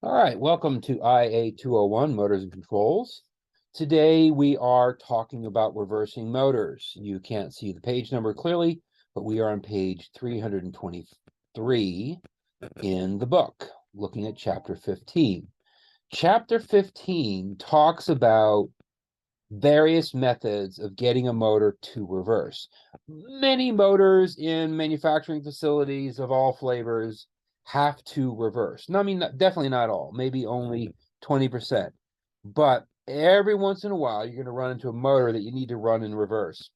All right, welcome to IA201 Motors and Controls. Today we are talking about reversing motors. You can't see the page number clearly, but we are on page 323 in the book, looking at chapter 15. Chapter 15 talks about various methods of getting a motor to reverse. Many motors in manufacturing facilities of all flavors have to reverse. No, I mean, definitely not all, maybe only 20%. But every once in a while, you're going to run into a motor that you need to run in reverse.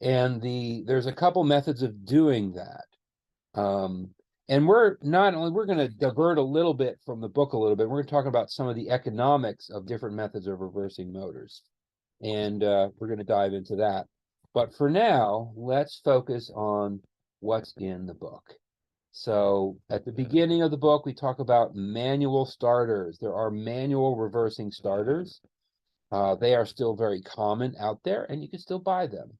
And there's a couple methods of doing that. And we're going to divert a little bit from the book a little bit. We're going to talk about some of the economics of different methods of reversing motors. And we're going to dive into that. But for now, let's focus on what's in the book. So at the beginning of the book, we talk about manual starters. There are manual reversing starters. They are still very common out there, and you can still buy them.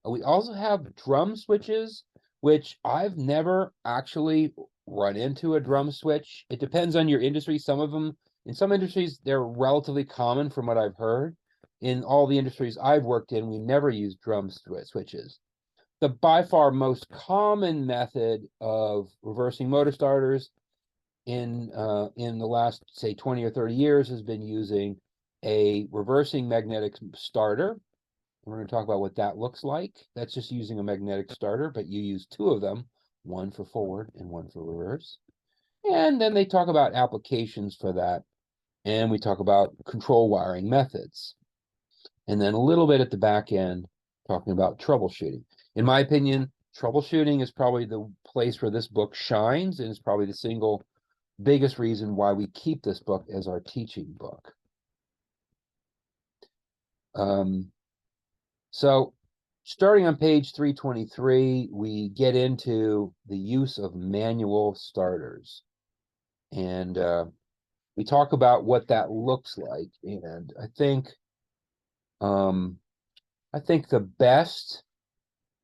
We also have drum switches, which I've never actually run into a drum switch. It depends on your industry. Some of them, in some industries, they're relatively common from what I've heard. In all the industries I've worked in, we never use drum switches. The by far most common method of reversing motor starters in the last, say, 20 or 30 years has been using a reversing magnetic starter. We're going to talk about what that looks like. That's just using a magnetic starter, but you use two of them, one for forward and one for reverse. And then they talk about applications for that. And we talk about control wiring methods. And then a little bit at the back end, talking about troubleshooting. In my opinion, troubleshooting is probably the place where this book shines, and is probably the single biggest reason why we keep this book as our teaching book. So starting on page 323, we get into the use of manual starters. And we talk about what that looks like. And I think the best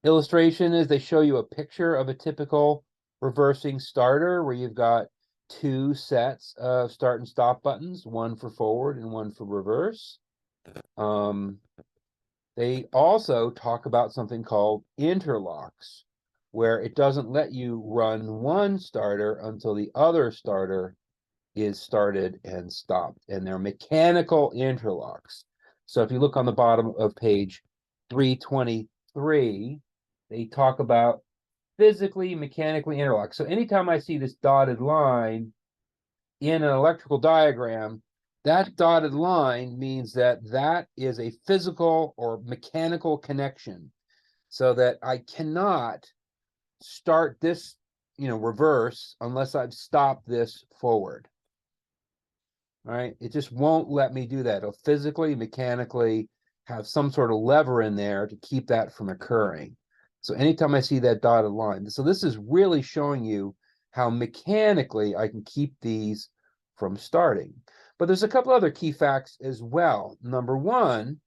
illustration is they show you a picture of a typical reversing starter where you've got two sets of start and stop buttons, one for forward and one for reverse. They also talk about something called interlocks, where it doesn't let you run one starter until the other starter is started and stopped. And they're mechanical interlocks. So if you look on the bottom of page 323, they talk about physically, mechanically interlock. So anytime I see this dotted line in an electrical diagram, that dotted line means that that is a physical or mechanical connection, so that I cannot start this, reverse unless I've stopped this forward. All right, it just won't let me do that. It'll physically, mechanically have some sort of lever in there to keep that from occurring. So anytime I see that dotted line, so this is really showing you how mechanically I can keep these from starting. But there's a couple other key facts as well. Number one,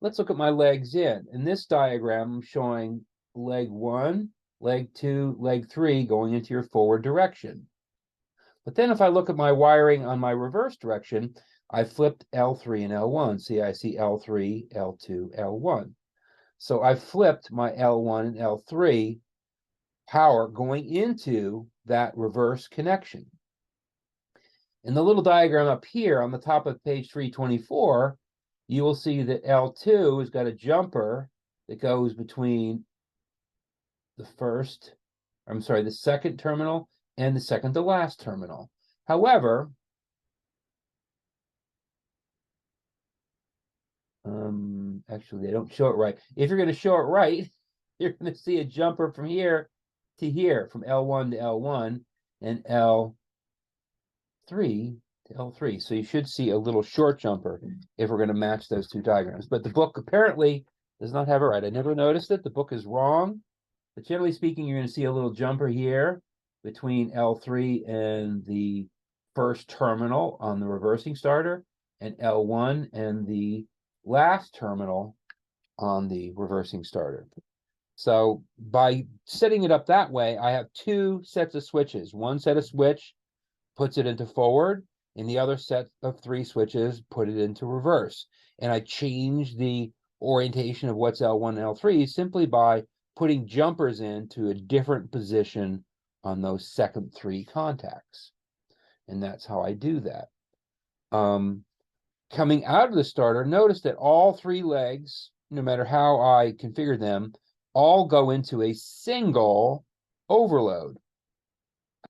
let's look at my legs in. In this diagram, I'm showing leg one, leg two, leg three going into your forward direction. But then if I look at my wiring on my reverse direction, I flipped L3 and L1. See, I see L3, L2, L1. So I flipped my L1 and L3 power going into that reverse connection. In the little diagram up here on the top of page 324, you will see that L2 has got a jumper that goes between the second terminal and the second to last terminal. However, actually, they don't show it right. If you're going to show it right, you're going to see a jumper from here to here, from L1 to L1 and L3 to L3. So you should see a little short jumper if we're going to match those two diagrams. But the book apparently does not have it right. I never noticed it. The book is wrong. But generally speaking, you're going to see a little jumper here between L3 and the first terminal on the reversing starter, and L1 and the last terminal on the reversing starter. So by setting it up that way, I have two sets of switches. One set of switch puts it into forward, and the other set of three switches put it into reverse. And I change the orientation of what's L1 and L3 simply by putting jumpers into a different position on those second three contacts. And that's how I do that. Coming out of the starter, notice that all three legs, no matter how I configure them, all go into a single overload.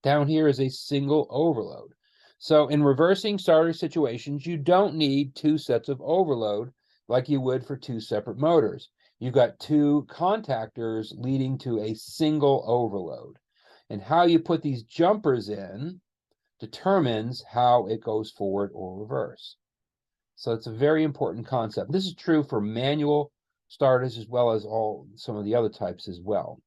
Down here is a single overload. So in reversing starter situations, you don't need two sets of overload like you would for two separate motors. You've got two contactors leading to a single overload. And how you put these jumpers in determines how it goes forward or reverse. So it's a very important concept. This is true for manual starters as well as some of the other types as well.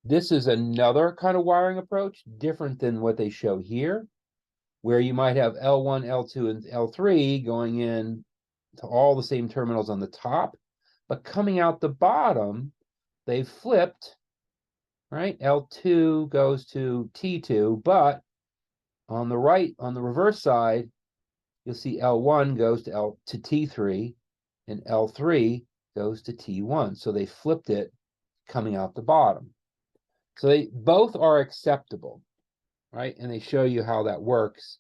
This is another kind of wiring approach, different than what they show here, where you might have L1, L2, and L3 going in to all the same terminals on the top, but coming out the bottom, they've flipped, right? L2 goes to T2, but on the right, on the reverse side, you'll see L1 goes to T3, and L3 goes to T1. So they flipped it coming out the bottom. So they both are acceptable, right? And they show you how that works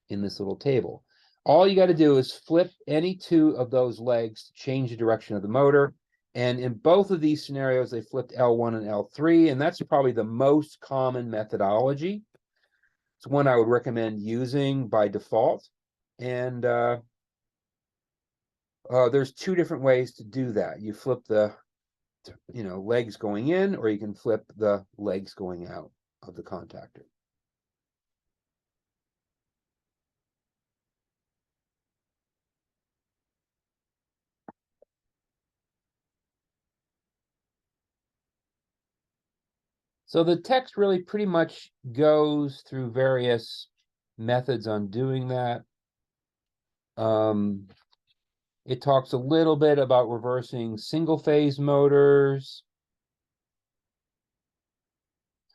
in this little table. All you got to do is flip any two of those legs to change the direction of the motor. And in both of these scenarios, they flipped L1 and L3, and that's probably the most common methodology. It's one I would recommend using by default. And there's two different ways to do that. You flip the legs going in, or you can flip the legs going out of the contactor. So the text really pretty much goes through various methods on doing that. It talks a little bit about reversing single phase motors,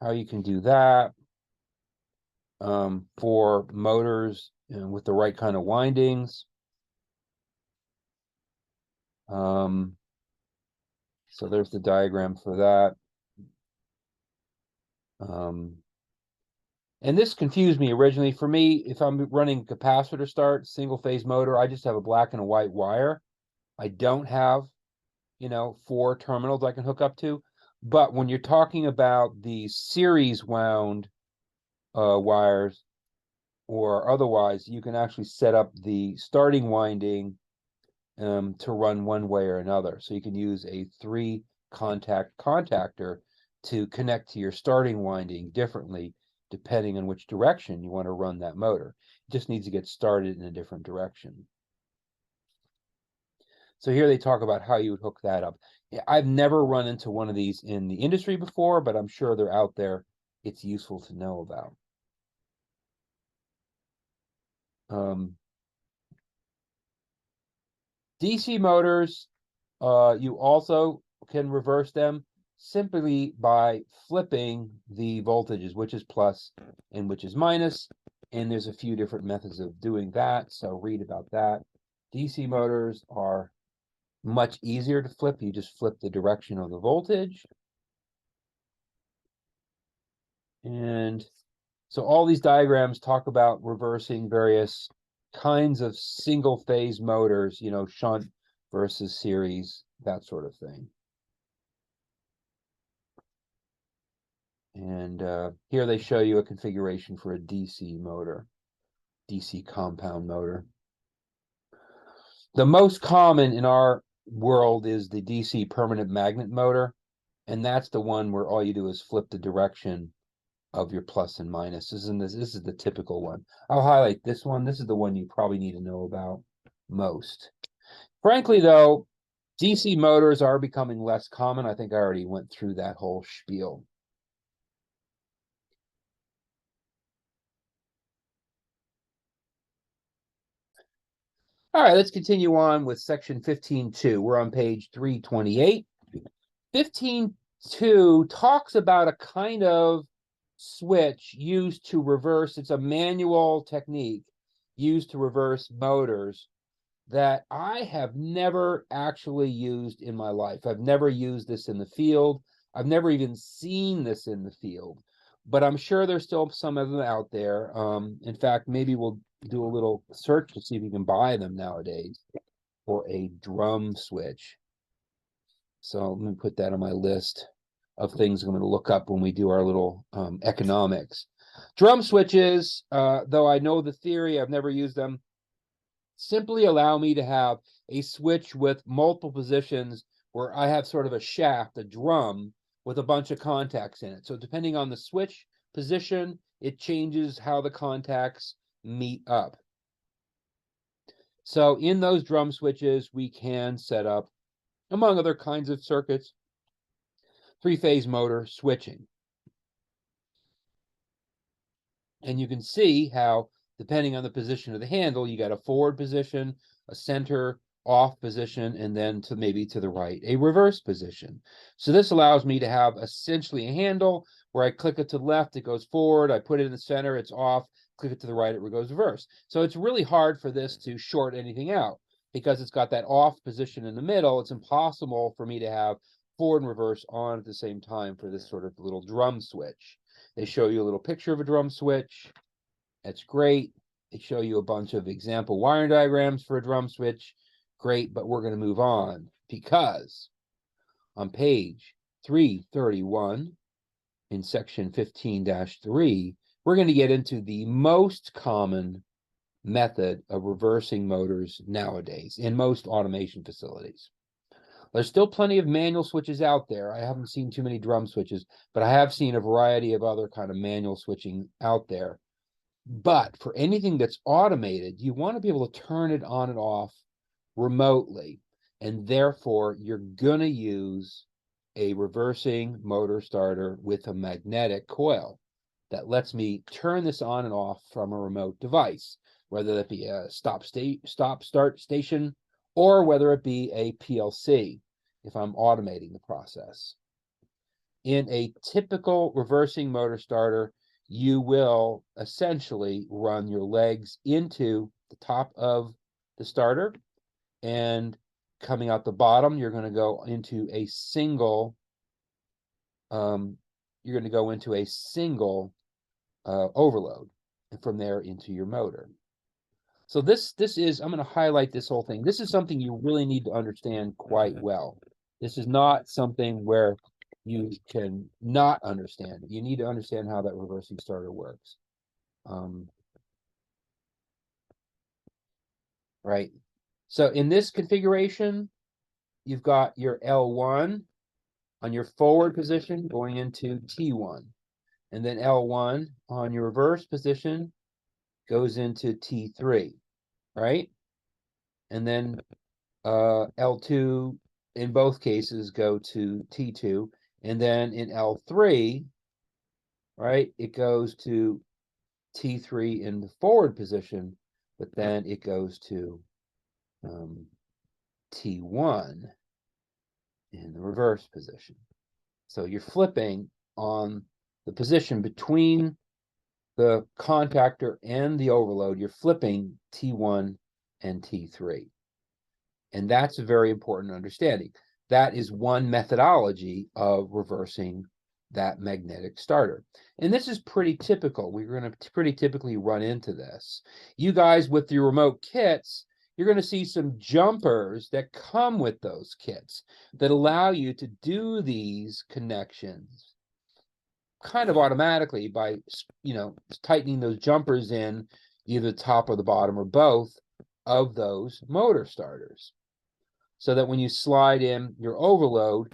how you can do that for motors with the right kind of windings. So there's the diagram for that. And this confused me originally. For me, if I'm running capacitor start, single phase motor, I just have a black and a white wire. I don't have, 4 terminals I can hook up to. But when you're talking about the series wound wires or otherwise, you can actually set up the starting winding to run one way or another. So you can use a 3 contact contactor to connect to your starting winding differently depending on which direction you want to run that motor. It just needs to get started in a different direction. So here they talk about how you would hook that up. I've never run into one of these in the industry before, but I'm sure they're out there. It's useful to know about. DC motors, you also can reverse them simply by flipping the voltages, which is plus and which is minus. And there's a few different methods of doing that, so read about that. DC motors are much easier to flip. You just flip the direction of the voltage. And so all these diagrams talk about reversing various kinds of single phase motors, shunt versus series, that sort of thing. And here they show you a configuration for a DC motor, DC compound motor. The most common in our world is the DC permanent magnet motor, and that's the one where all you do is flip the direction of your plus and minus. This is the typical one. I'll highlight this one. This is the one you probably need to know about most. Frankly, though, DC motors are becoming less common. I think I already went through that whole spiel. All right, let's continue on with section 15.2. We're on page 328. 15.2 talks about a kind of switch used to reverse. It's a manual technique used to reverse motors that I have never actually used in my life. I've never used this in the field. I've never even seen this in the field, but I'm sure there's still some of them out there. In fact, maybe we'll do a little search to see if you can buy them nowadays for a drum switch. So let me put that on my list of things I'm going to look up when we do our little economics. Drum switches, though I know the theory, I've never used them, simply allow me to have a switch with multiple positions where I have sort of a shaft, a drum, with a bunch of contacts in it. So depending on the switch position, it changes how the contacts meet up. So in those drum switches, we can set up, among other kinds of circuits, three-phase motor switching. And you can see how, depending on the position of the handle, you got a forward position, a center, off position, and then to maybe to the right, a reverse position. So this allows me to have essentially a handle where I click it to the left, it goes forward, I put it in the center, it's off, click it to the right, it goes reverse. So it's really hard for this to short anything out because it's got that off position in the middle. It's impossible for me to have forward and reverse on at the same time for this sort of little drum switch. They show you a little picture of a drum switch. That's great. They show you a bunch of example wiring diagrams for a drum switch. Great, but we're going to move on because on page 331 in section 15-3, we're going to get into the most common method of reversing motors nowadays in most automation facilities. There's still plenty of manual switches out there. I haven't seen too many drum switches, but I have seen a variety of other kind of manual switching out there. But for anything that's automated, you want to be able to turn it on and off remotely. And therefore, you're going to use a reversing motor starter with a magnetic coil that lets me turn this on and off from a remote device, whether that be a stop-start station or whether it be a PLC, if I'm automating the process. In a typical reversing motor starter, you will essentially run your legs into the top of the starter, and coming out the bottom, you're going to go into a single overload, and from there into your motor. So this is, I'm going to highlight this whole thing. This is something you really need to understand quite well. This is not something where you can not understand it. You need to understand how that reversing starter works. Right. So in this configuration, you've got your L1 on your forward position going into T1. And then L1 on your reverse position goes into T3, right? And then L2 in both cases go to T2. And then in L3, right, it goes to T3 in the forward position, but then it goes to T1 in the reverse position. So you're flipping on the position between the contactor and the overload. You're flipping T1 and T3. And that's a very important understanding. That is one methodology of reversing that magnetic starter. And this is pretty typical. We're going to pretty typically run into this. You guys with your remote kits, you're going to see some jumpers that come with those kits that allow you to do these connections kind of automatically by, tightening those jumpers in either the top or the bottom or both of those motor starters. So that when you slide in your overload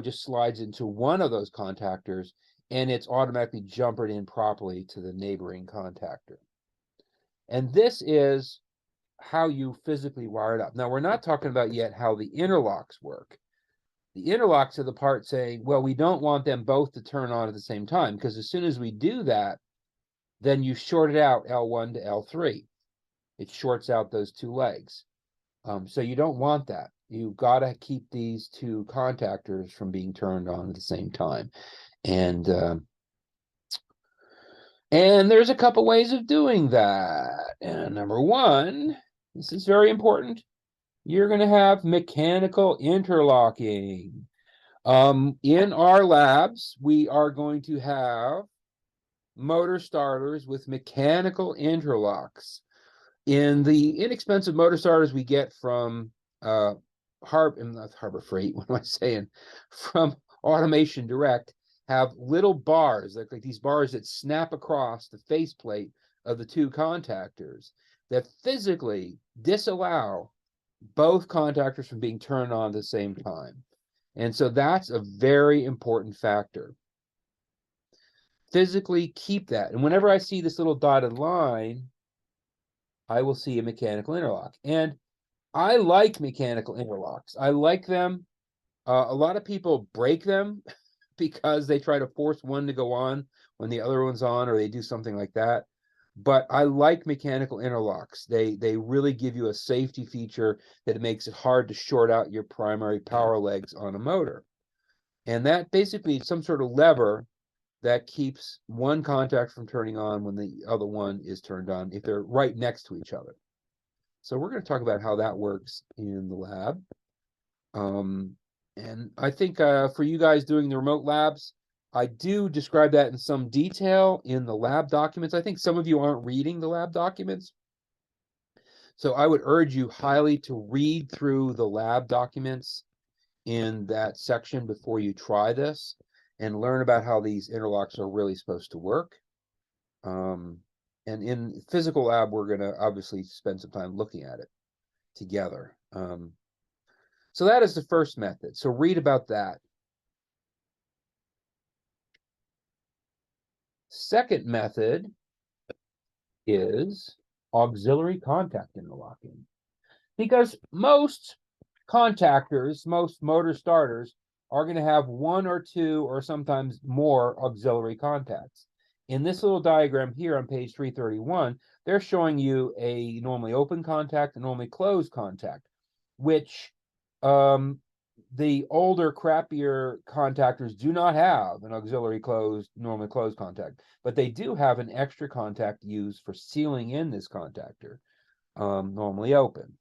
just slides into one of those contactors and it's automatically jumpered in properly to the neighboring contactor. And this is how you physically wire it up. Now, we're not talking about yet how the interlocks work. The interlocks are the part saying, well, we don't want them both to turn on at the same time, because as soon as we do that, then you short it out L1 to L3. It shorts out those two legs. So you don't want that. You've got to keep these two contactors from being turned on at the same time. And there's a couple ways of doing that. And number one, this is very important, you're going to have mechanical interlocking. In our labs, we are going to have motor starters with mechanical interlocks. In the inexpensive motor starters we get from Harbor Freight, what am I saying? From Automation Direct, have little bars, like these bars that snap across the faceplate of the two contactors that physically disallow both contactors from being turned on at the same time. And so that's a very important factor. Physically keep that. And whenever I see this little dotted line, I will see a mechanical interlock. And I like mechanical interlocks. I like them. A lot of people break them because they try to force one to go on when the other one's on, or they do something like that. But I like mechanical interlocks. They really give you a safety feature that makes it hard to short out your primary power legs on a motor. And that basically is some sort of lever that keeps one contact from turning on when the other one is turned on if they're right next to each other. So we're going to talk about how that works in the lab. And I think for you guys doing the remote labs, I do describe that in some detail in the lab documents. I think some of you aren't reading the lab documents. So I would urge you highly to read through the lab documents in that section before you try this and learn about how these interlocks are really supposed to work. And in physical lab, we're going to obviously spend some time looking at it together. So that is the first method. So read about that. Second method is auxiliary contact interlocking. Because most contactors, most motor starters, are going to have one or two or sometimes more auxiliary contacts. In this little diagram here on page 331, they're showing you a normally open contact and normally closed contact, which the older, crappier contactors do not have an auxiliary normally closed contact, but they do have an extra contact used for sealing in this contactor, normally open.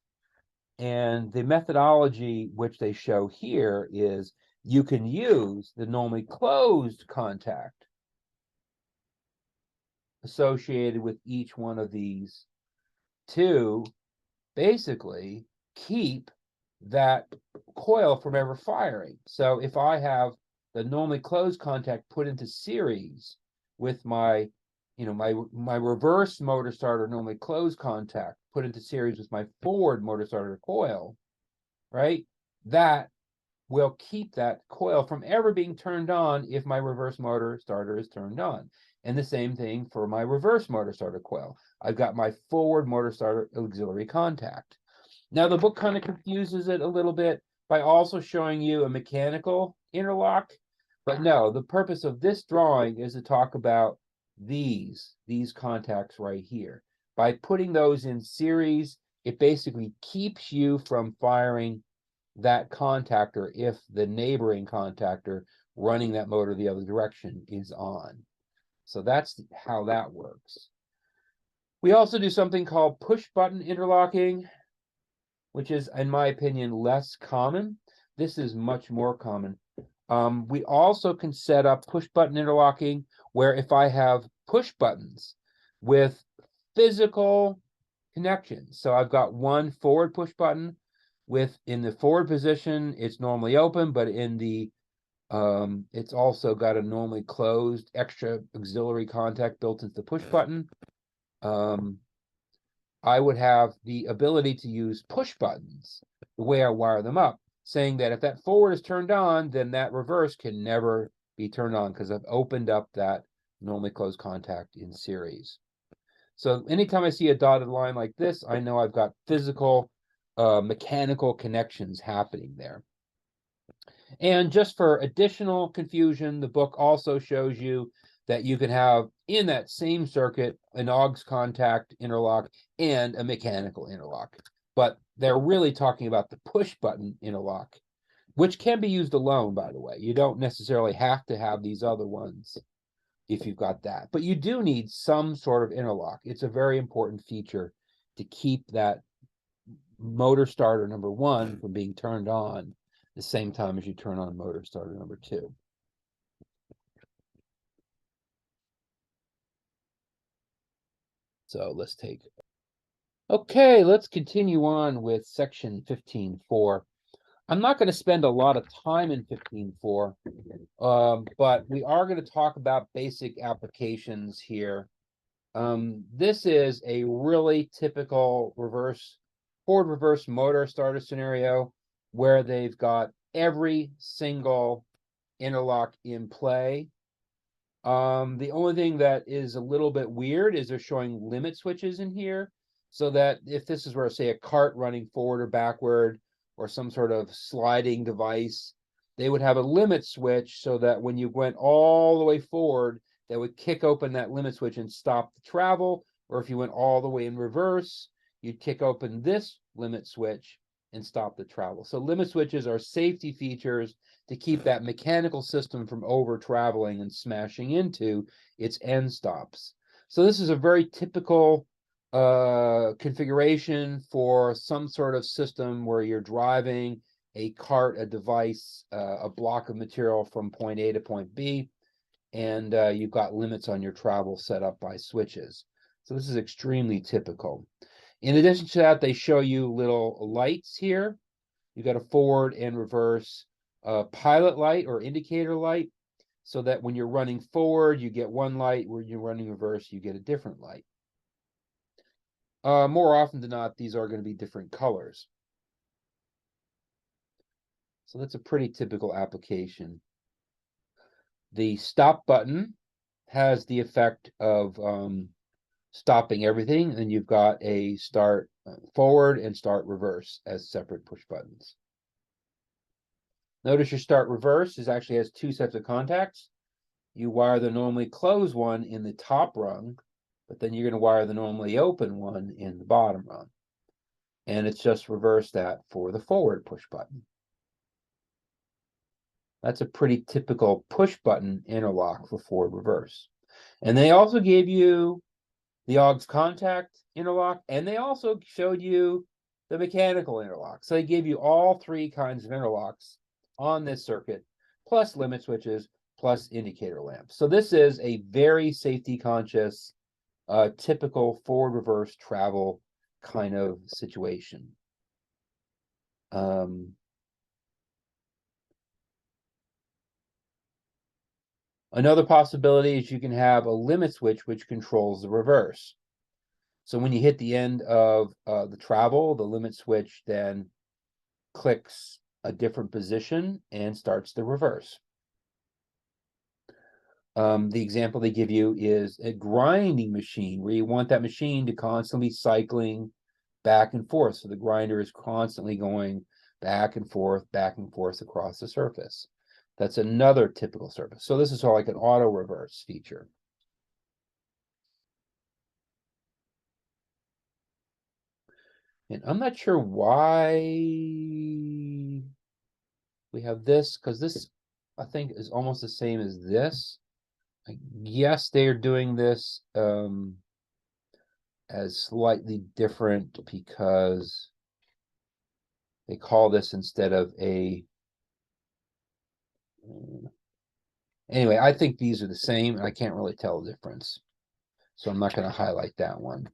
And the methodology which they show here is you can use the normally closed contact associated with each one of these to basically keep that coil from ever firing. So if I have the normally closed contact put into series with my, my reverse motor starter normally closed contact put into series with my forward motor starter coil, right? That will keep that coil from ever being turned on if my reverse motor starter is turned on. And the same thing for my reverse motor starter coil. I've got my forward motor starter auxiliary contact. Now, the book kind of confuses it a little bit by also showing you a mechanical interlock. But no, the purpose of this drawing is to talk about these contacts right here. By putting those in series, it basically keeps you from firing that contactor if the neighboring contactor running that motor the other direction is on. So that's how that works. We also do something called push button interlocking, which is, in my opinion, less common. This is much more common. We also can set up push button interlocking where if I have push buttons with physical connections. So I've got one forward push button in the forward position, it's normally open, but in the it's also got a normally closed extra auxiliary contact built into the push button. I would have the ability to use push buttons the way I wire them up, saying that if that forward is turned on, then that reverse can never be turned on because I've opened up that normally closed contact in series. So anytime I see a dotted line like this, I know I've got physical mechanical connections happening there. And just for additional confusion, the book also shows you that you can have in that same circuit an aux contact interlock and a mechanical interlock. But they're really talking about the push button interlock, which can be used alone, by the way. You don't necessarily have to have these other ones if you've got that. But you do need some sort of interlock. It's a very important feature to keep that motor starter number 1 from being turned on the same time as you turn on motor starter number 2. So let's take. Okay, let's continue on with section 15.4. I'm not going to spend a lot of time in 15.4, but we are going to talk about basic applications here. This is a really typical forward reverse motor starter scenario where they've got every single interlock in play. The only thing that is a little bit weird is they're showing limit switches in here, so that if this is where, say, a cart running forward or backward or some sort of sliding device, they would have a limit switch so that when you went all the way forward, they would kick open that limit switch and stop the travel. Or if you went all the way in reverse, you'd kick open this limit switch and stop the travel. So limit switches are safety features to keep that mechanical system from over traveling and smashing into its end stops. So this is a very typical configuration for some sort of system where you're driving a cart, a device, a block of material from point A to point B, and you've got limits on your travel set up by switches. So this is extremely typical. In addition to that, they show you little lights here. You've got a forward and reverse pilot light or indicator light, so that when you're running forward, you get one light. When you're running reverse, you get a different light. More often than not, these are going to be different colors. So that's a pretty typical application. The stop button has the effect of stopping everything, and you've got a start forward and start reverse as separate push buttons. Notice your start reverse actually has 2 sets of contacts. You wire the normally closed one in the top rung, but then you're going to wire the normally open one in the bottom rung. And it's just reverse that for the forward push button. That's a pretty typical push button interlock for forward reverse. And they also gave you the aux contact interlock, and they also showed you the mechanical interlock. So they gave you all 3 kinds of interlocks on this circuit, plus limit switches, plus indicator lamps. So this is a very safety conscious, typical forward reverse travel kind of situation. Another possibility is you can have a limit switch which controls the reverse. So when you hit the end of the travel, the limit switch then clicks a different position and starts the reverse. The example they give you is a grinding machine where you want that machine to constantly be cycling back and forth. So the grinder is constantly going back and forth across the surface. That's another typical surface. So this is sort of like an auto reverse feature. And I'm not sure why we have this, because this, I think, is almost the same as this. I guess they are doing this as slightly different because they call this instead of a... Anyway, I think these are the same, and I can't really tell the difference. So I'm not going to highlight that one.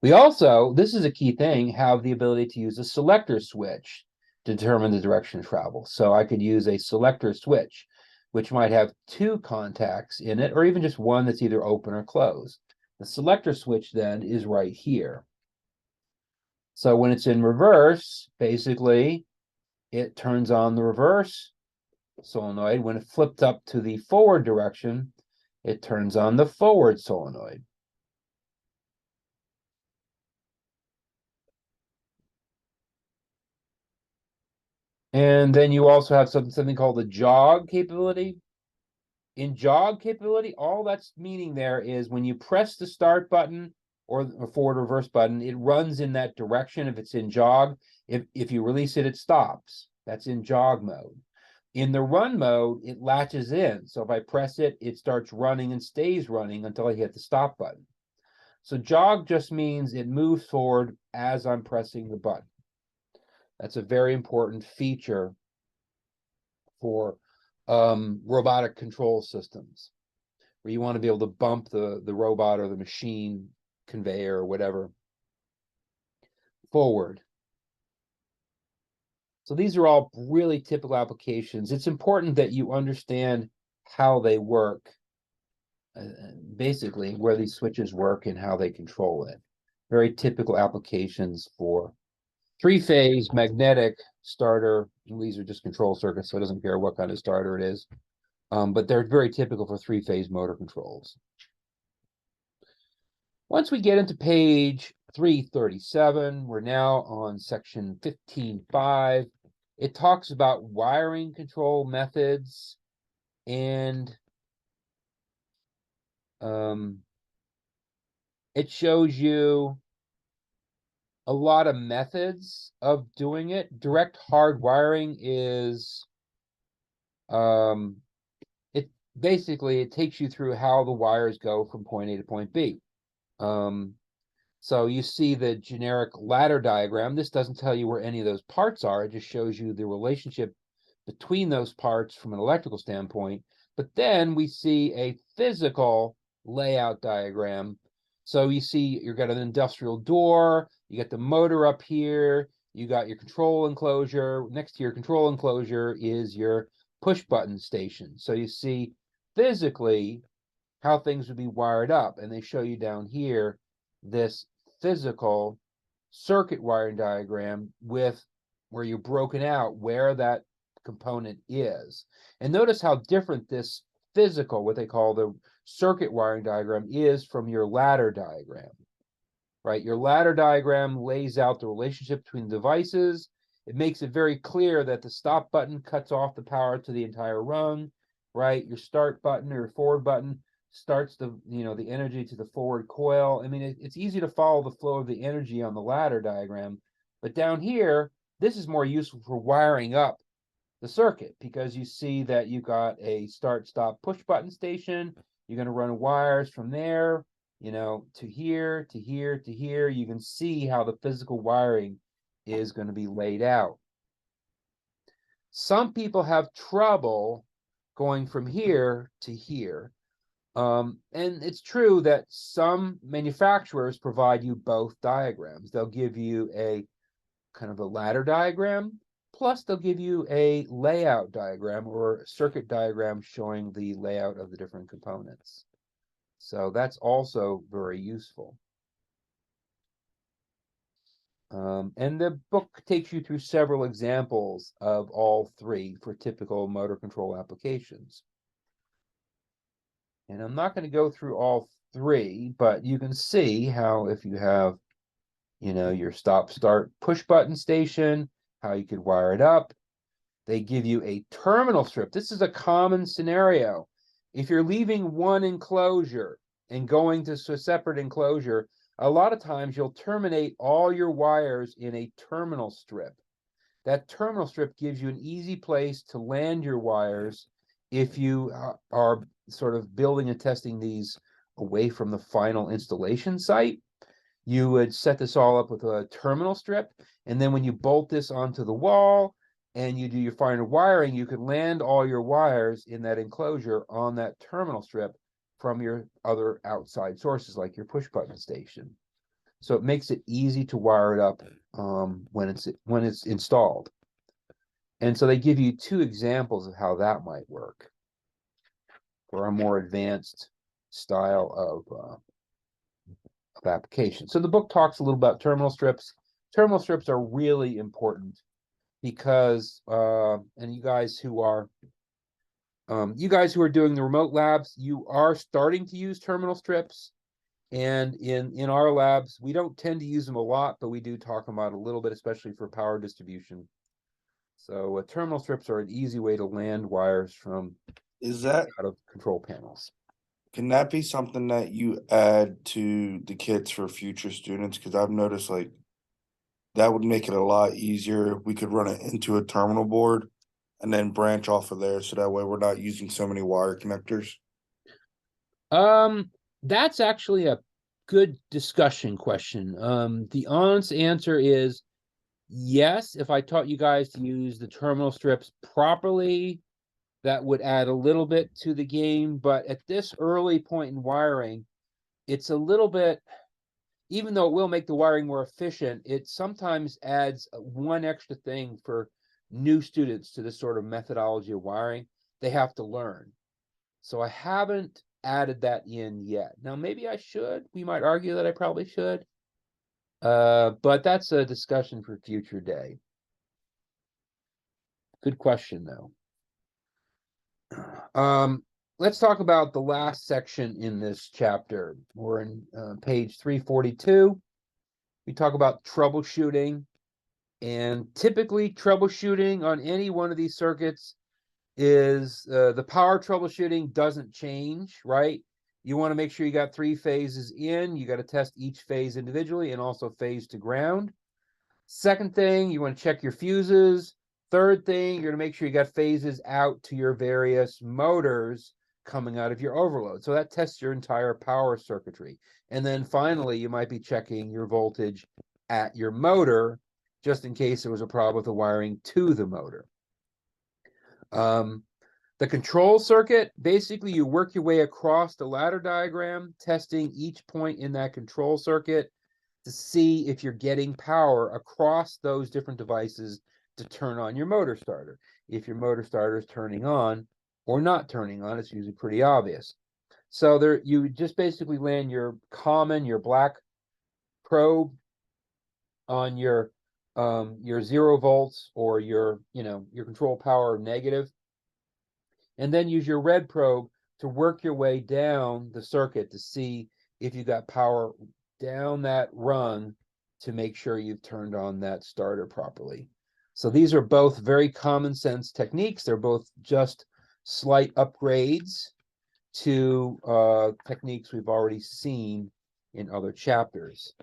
We also, this is a key thing, have the ability to use a selector switch to determine the direction of travel. So I could use a selector switch, which might have 2 contacts in it, or even just one that's either open or closed. The selector switch then is right here. So when it's in reverse, basically, it turns on the reverse solenoid. When it flipped up to the forward direction, it turns on the forward solenoid. And then you also have something called the jog capability. In jog capability, all that's meaning there is when you press the start button or the forward reverse button, it runs in that direction if it's in jog. If you release it, it stops. That's in jog mode. In the run mode, it latches in. So if I press it, it starts running and stays running until I hit the stop button. So jog just means it moves forward as I'm pressing the button. That's a very important feature for robotic control systems, where you want to be able to bump the robot or the machine conveyor or whatever forward. So these are all really typical applications. It's important that you understand how they work, basically where these switches work and how they control it. Very typical applications for three-phase magnetic starter. These are just control circuits, so it doesn't care what kind of starter it is. But they're very typical for three-phase motor controls. Once we get into page 337, we're now on section 15.5. It talks about wiring control methods, and it shows you a lot of methods of doing it. Direct hard wiring is it takes you through how the wires go from point A to point B. So you see the generic ladder diagram. This doesn't tell you where any of those parts are. It just shows you the relationship between those parts from an electrical standpoint. But then we see a physical layout diagram. So you see you've got an industrial door, you got the motor up here, you got your control enclosure. Next to your control enclosure is your push button station. So you see physically how things would be wired up, and they show you down here this physical circuit wiring diagram with where you're broken out where that component is. And notice how different this physical, what they call the circuit wiring diagram, is from your ladder diagram, right? Your ladder diagram lays out the relationship between devices. It makes it very clear that the stop button cuts off the power to the entire rung, right? Your start button or forward button starts the energy to the forward coil. I mean, it's easy to follow the flow of the energy on the ladder diagram, but down here, this is more useful for wiring up the circuit, because you see that you got a start stop push button station. You're going to run wires from there, to here, to here, to here. You can see how the physical wiring is going to be laid out. Some people have trouble going from here to here. And it's true that some manufacturers provide you both diagrams. They'll give you a kind of a ladder diagram, plus they'll give you a layout diagram or circuit diagram showing the layout of the different components. So that's also very useful. And the book takes you through several examples of all three for typical motor control applications. And I'm not going to go through all three, but you can see how if you have, your stop start push button station, how you could wire it up. They give you a terminal strip. This is a common scenario. If you're leaving one enclosure and going to a separate enclosure, a lot of times you'll terminate all your wires in a terminal strip. That terminal strip gives you an easy place to land your wires if you are sort of building and testing these away from the final installation site. You would set this all up with a terminal strip, and then when you bolt this onto the wall and you do your final wiring, you could land all your wires in that enclosure on that terminal strip from your other outside sources, like your push button station. So it makes it easy to wire it up when it's installed. And so they give you two examples of how that might work for a more advanced style of application. So the book talks a little about terminal strips. Terminal strips are really important because, and you guys who are doing the remote labs, you are starting to use terminal strips. And in our labs, we don't tend to use them a lot, but we do talk about a little bit, especially for power distribution. So terminal strips are an easy way to land wires from Is that, out of control panels. can that be something that you add to the kits for future students? Because I've noticed like that would make it a lot easier. We could run it into a terminal board and then branch off of there, so that way we're not using so many wire connectors. That's actually a good discussion question. The honest answer is yes. If I taught you guys to use the terminal strips properly, that would add a little bit to the game. But at this early point in wiring, it's a little bit, even though it will make the wiring more efficient, it sometimes adds one extra thing for new students to this sort of methodology of wiring. They have to learn. So I haven't added that in yet. Now, maybe I should. We might argue that I probably should. But that's a discussion for future day. Good question, though. Let's talk about the last section in this chapter. We're in page 342. We talk about troubleshooting. And typically, troubleshooting on any one of these circuits is the power troubleshooting doesn't change, right? You want to make sure you got 3 phases in. You got to test each phase individually and also phase to ground. Second thing, you want to check your fuses. Third thing, you're going to make sure you got phases out to your various motors coming out of your overload. So that tests your entire power circuitry. And then finally, you might be checking your voltage at your motor, just in case there was a problem with the wiring to the motor. The control circuit, basically you work your way across the ladder diagram, testing each point in that control circuit to see if you're getting power across those different devices to turn on your motor starter. If your motor starter is turning on or not turning on, it's usually pretty obvious. So there, you just basically land your black probe on your 0 volts or your control power negative, and then use your red probe to work your way down the circuit to see if you got power down that rung to make sure you've turned on that starter properly. So these are both very common sense techniques. They're both just slight upgrades to techniques we've already seen in other chapters.